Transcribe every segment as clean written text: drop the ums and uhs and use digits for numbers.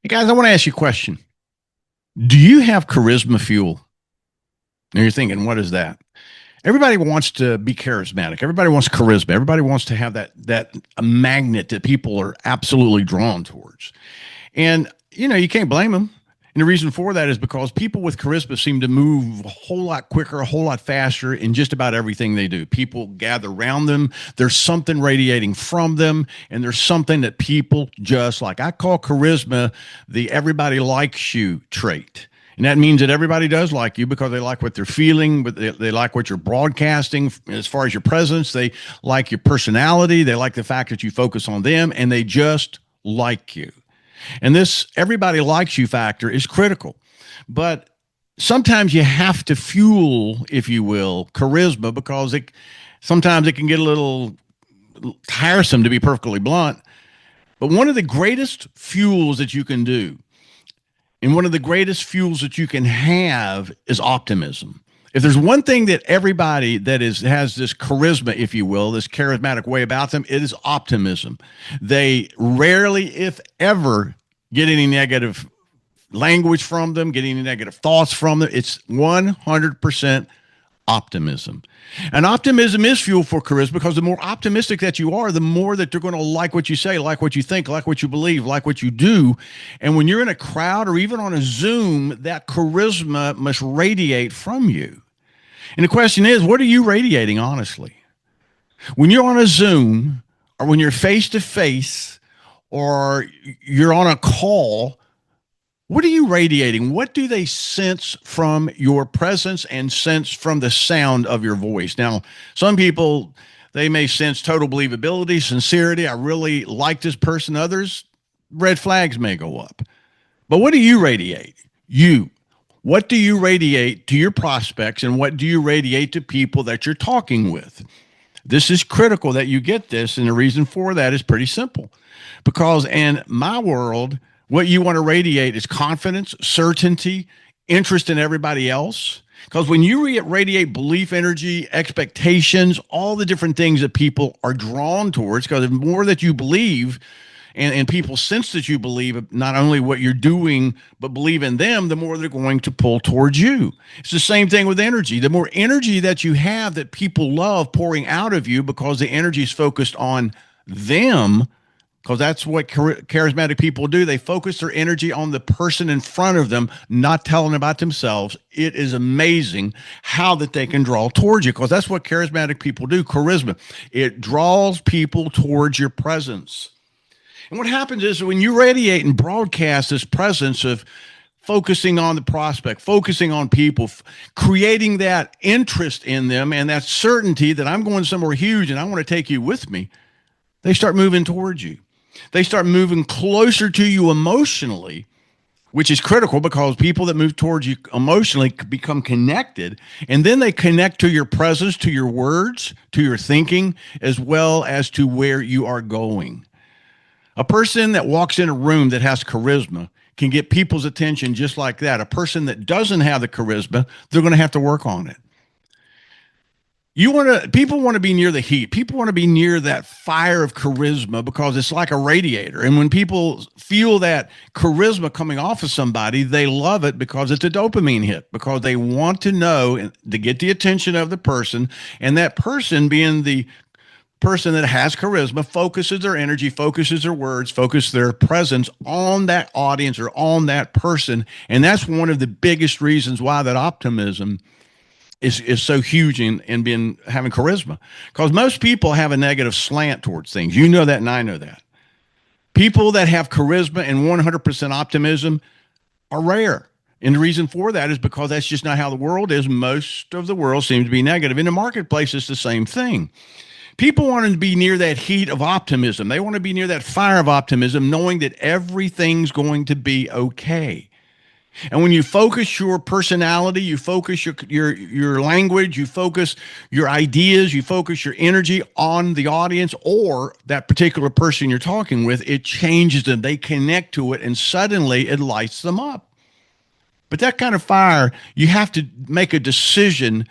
Hey guys, I want to ask you a question. Do you have charisma fuel? Now you're thinking, what is that? Everybody wants to be charismatic. Everybody wants charisma. Everybody wants to have that magnet that people are absolutely drawn towards. And you can't blame them. And the reason for that is because people with charisma seem to move a whole lot quicker, a whole lot faster in just about everything they do. People gather around them. There's something radiating from them, and there's something that people just like. I call charisma the everybody likes you trait. And that means that everybody does like you because they like what they're feeling, but they like what you're broadcasting as far as your presence. They like your personality. They like the fact that you focus on them, and they just like you. And this everybody likes you factor is critical. But sometimes you have to fuel, if you will, charisma because sometimes it can get a little tiresome, to be perfectly blunt. But one of the greatest fuels that you can do and one of the greatest fuels that you can have is optimism. If there's one thing that everybody that has this charisma, if you will, this charismatic way about them, it is optimism. They rarely, if ever, get any negative language from them, get any negative thoughts from them. It's 100% optimism. And optimism is fuel for charisma because the more optimistic that you are, the more that they're going to like what you say, like what you think, like what you believe, like what you do. And when you're in a crowd or even on a Zoom, that charisma must radiate from you. And the question is, what are you radiating, honestly? When you're on a Zoom or when you're face to face or you're on a call, what are you radiating? What do they sense from your presence and sense from the sound of your voice? Now, some people, they may sense total believability, sincerity. I really like this person. Others, red flags may go up. But what do you radiate? You. What do you radiate to your prospects and what do you radiate to people that you're talking with? This is critical that you get this. And the reason for that is pretty simple. Because in my world, what you want to radiate is confidence, certainty, interest in everybody else. Because when you radiate belief energy, expectations, all the different things that people are drawn towards, because the more that you believe, and people sense that you believe not only what you're doing, but believe in them, the more they're going to pull towards you. It's the same thing with energy. The more energy that you have that people love pouring out of you because the energy is focused on them, because that's what charismatic people do. They focus their energy on the person in front of them, not telling about themselves. It is amazing how that they can draw towards you because that's what charismatic people do, charisma. It draws people towards your presence. And what happens is when you radiate and broadcast this presence of focusing on the prospect, focusing on people, creating that interest in them and that certainty that I'm going somewhere huge and I want to take you with me, they start moving towards you. They start moving closer to you emotionally, which is critical because people that move towards you emotionally become connected. And then they connect to your presence, to your words, to your thinking, as well as to where you are going. A person that walks in a room that has charisma can get people's attention just like that. A person that doesn't have the charisma, they're going to have to work on it. People want to be near the heat. People want to be near that fire of charisma because it's like a radiator. And when people feel that charisma coming off of somebody, they love it because it's a dopamine hit, because they want to know to get the attention of the person, and that person being the person that has charisma focuses their energy, focuses their words, focuses their presence on that audience or on that person. And that's one of the biggest reasons why that optimism is so huge in being having charisma. Because most people have a negative slant towards things. You know that, and I know that. People that have charisma and 100% optimism are rare. And the reason for that is because that's just not how the world is. Most of the world seems to be negative. In the marketplace, it's the same thing. People want to be near that heat of optimism. They want to be near that fire of optimism, knowing that everything's going to be okay. And when you focus your personality, you focus your language, you focus your ideas, you focus your energy on the audience or that particular person you're talking with, it changes them. They connect to it, and suddenly it lights them up. But that kind of fire, you have to make a decision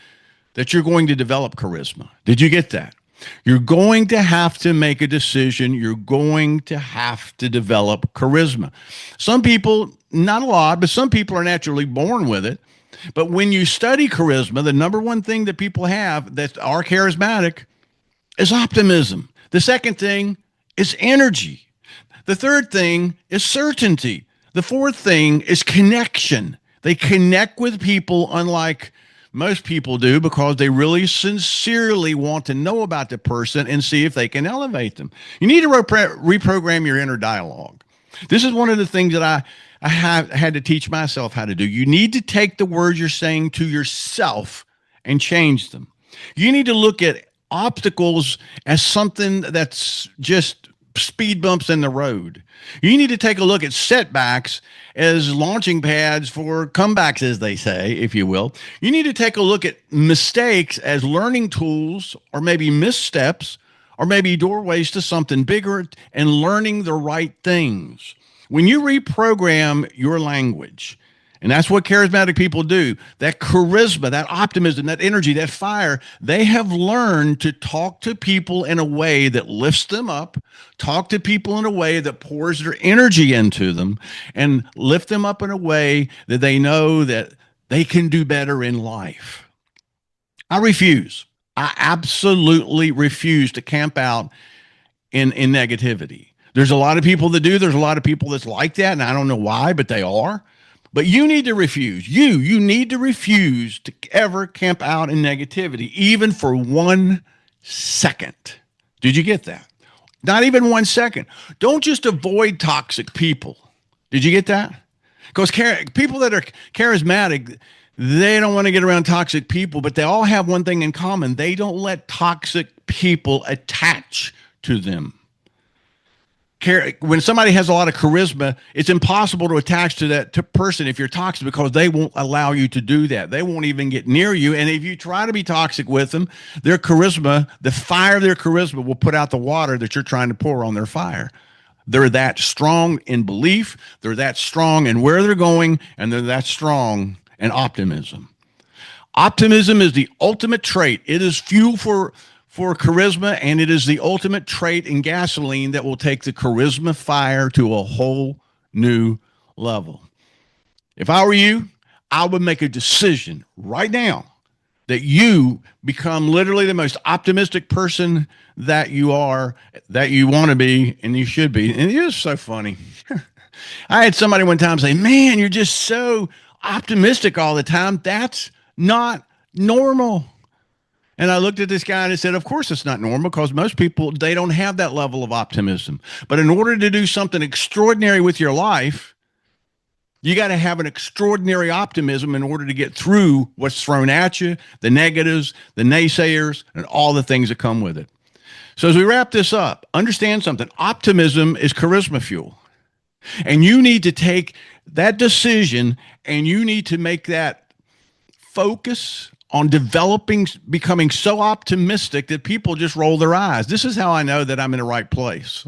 that you're going to develop charisma. Did you get that? You're going to have to make a decision. You're going to have to develop charisma. Some people, not a lot, but some people are naturally born with it. But when you study charisma, the number one thing that people have that are charismatic is optimism. The second thing is energy. The third thing is certainty. The fourth thing is connection. They connect with people unlike most people do because they really sincerely want to know about the person and see if they can elevate them. You need to reprogram your inner dialogue. This is one of the things that I have had to teach myself how to do. You need to take the words you're saying to yourself and change them. You need to look at obstacles as something that's just speed bumps in the road. You need to take a look at setbacks as launching pads for comebacks, as they say, if you will. You need to take a look at mistakes as learning tools or maybe missteps or maybe doorways to something bigger and learning the right things. When you reprogram your language, and that's what charismatic people do, that charisma, that optimism, that energy, that fire, they have learned to talk to people in a way that lifts them up, talk to people in a way that pours their energy into them, and lift them up in a way that they know that they can do better in life. I refuse. I absolutely refuse to camp out in negativity. There's a lot of people that do. There's a lot of people that's like that, and I don't know why, but they are. But you need to refuse. You need to refuse to ever camp out in negativity, even for 1 second. Did you get that? Not even 1 second. Don't just avoid toxic people. Did you get that? Because people that are charismatic, they don't want to get around toxic people, but they all have one thing in common. They don't let toxic people attach to them. When somebody has a lot of charisma, it's impossible to attach to that person if you're toxic because they won't allow you to do that. They won't even get near you. And if you try to be toxic with them, their charisma, the fire of their charisma will put out the water that you're trying to pour on their fire. They're that strong in belief. They're that strong in where they're going, and they're that strong in optimism. Optimism is the ultimate trait. It is fuel for charisma, and it is the ultimate trait in gasoline that will take the charisma fire to a whole new level. If I were you, I would make a decision right now that you become literally the most optimistic person that you are, that you want to be, and you should be. And it is so funny. I had somebody one time say, "Man, you're just so optimistic all the time. That's not normal." And I looked at this guy and I said, of course it's not normal because most people, they don't have that level of optimism. But in order to do something extraordinary with your life, you got to have an extraordinary optimism in order to get through what's thrown at you, the negatives, the naysayers, and all the things that come with it. So as we wrap this up, understand something. Optimism is charisma fuel. And you need to take that decision and you need to make that focus on becoming so optimistic that people just roll their eyes. This is how I know that I'm in the right place.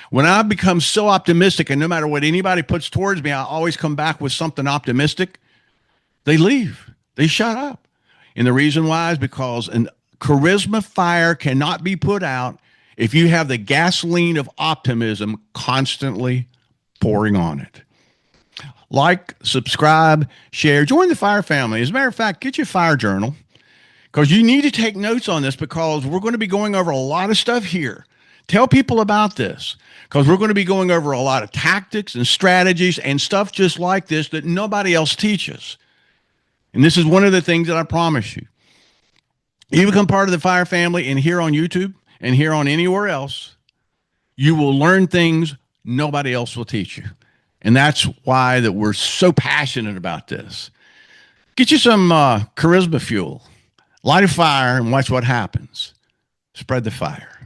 When I become so optimistic, and no matter what anybody puts towards me, I always come back with something optimistic, they leave. They shut up. And the reason why is because a charisma fire cannot be put out if you have the gasoline of optimism constantly pouring on it. Like, subscribe, share, join the fire family. As a matter of fact, get your fire journal because you need to take notes on this because we're going to be going over a lot of stuff here. Tell people about this because we're going to be going over a lot of tactics and strategies and stuff just like this that nobody else teaches. And this is one of the things that I promise you. You become part of the fire family and here on YouTube and here on anywhere else, you will learn things nobody else will teach you. And that's why that we're so passionate about this. Get you some charisma fuel, light a fire, and watch what happens. Spread the fire.